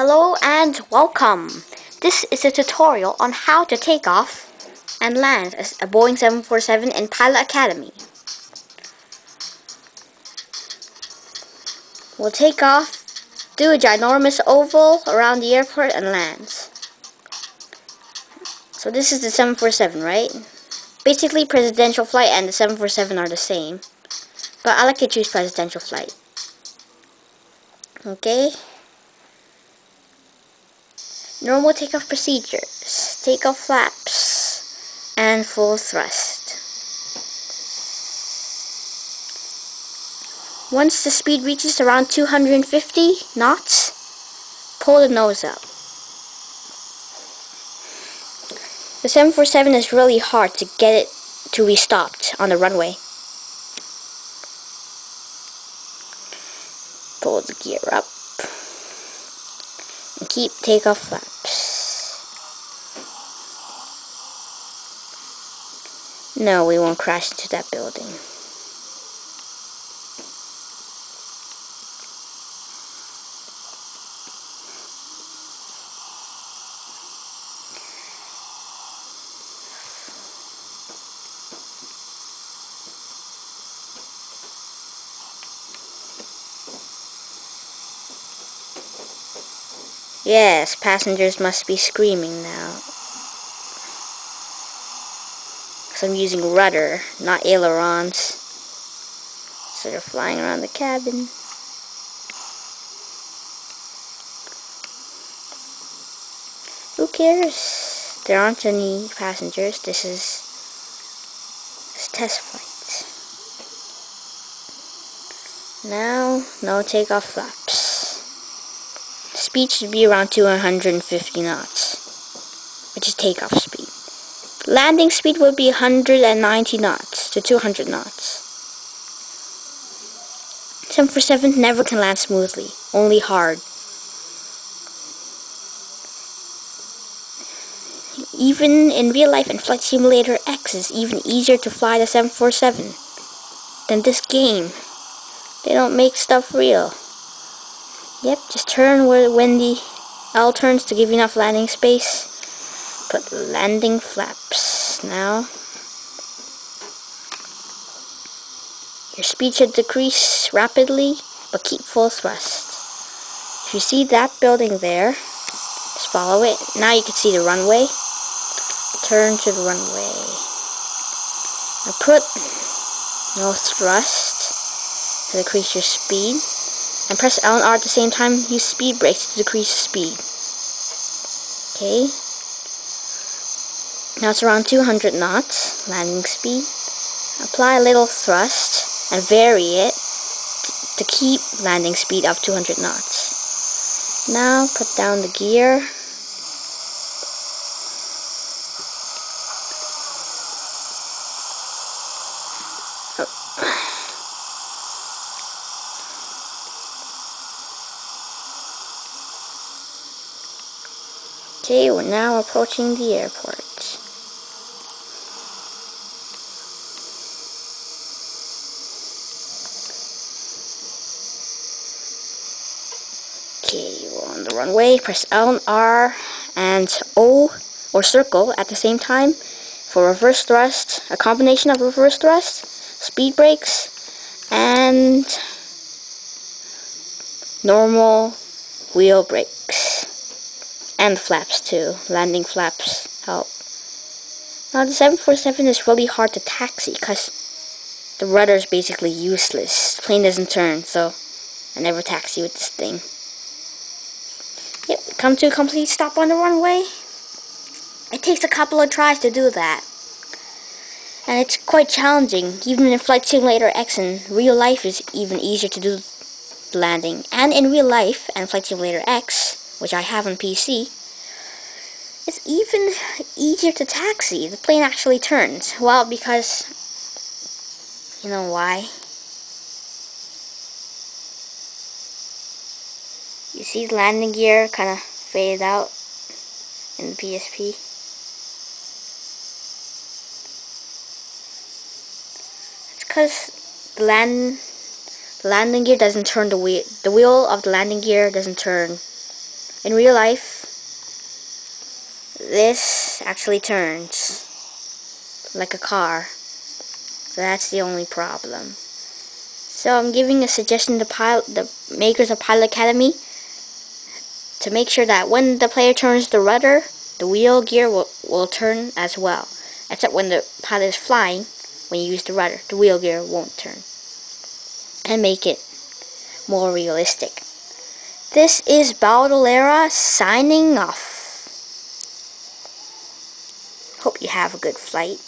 Hello and welcome. This is a tutorial on how to take off and land a Boeing 747 in Pilot Academy. We'll take off, do a ginormous oval around the airport and land. So this is the 747, right? Basically presidential flight and the 747 are the same, but I like to choose presidential flight. Okay. Normal takeoff procedures, takeoff flaps, and full thrust. Once the speed reaches around 250 knots, pull the nose up. The 747 is really hard to get it to be stopped on the runway. Pull the gear up and keep takeoff flaps. No, we won't crash into that building. Yes, passengers must be screaming now. Because I'm using rudder, not ailerons. So they're flying around the cabin. Who cares? There aren't any passengers. This is test flight. Now, no takeoff flaps. Speed should be around 250 knots, which is takeoff speed. Landing speed would be 190 knots to 200 knots. 747 never can land smoothly, only hard. Even in real life and Flight Simulator X is even easier to fly the 747 than this game. They don't make stuff real. Yep, just turn when the L turns to give you enough landing space. Put landing flaps. Now, your speed should decrease rapidly, but keep full thrust. If you see that building there, just follow it. Now you can see the runway. Turn to the runway. Now put no thrust to decrease your speed. And press L and R at the same time. Use speed brakes to decrease speed. Okay. Now it's around 200 knots, landing speed. Apply a little thrust and vary it to keep landing speed of 200 knots. Now put down the gear. Okay, we're now approaching the airport. Okay, we're on the runway. Press L and R and O or circle at the same time for reverse thrust, a combination of reverse thrust, speed brakes, and normal wheel brakes. And flaps too. Landing flaps help. Now the 747 is really hard to taxi because the rudder is basically useless. The plane doesn't turn, so I never taxi with this thing. Yep, come to a complete stop on the runway. It takes a couple of tries to do that. And it's quite challenging. Even in Flight Simulator X in real life is even easier to do the landing. And in real life and Flight Simulator X, which I have on PC, it's even easier to taxi. The plane actually turns. Well, because, you know why? You see the landing gear kind of faded out in the PSP. It's because the landing gear doesn't turn the wheel. The wheel of the landing gear doesn't turn In real life, this actually turns like a car. That's the only problem. So I'm giving a suggestion to the makers of Pilot Academy to make sure that when the player turns the rudder, the wheel gear will turn as well. Except when the pilot is flying, when you use the rudder, the wheel gear won't turn. And make it more realistic. This is Baldolera signing off. Hope you have a good flight.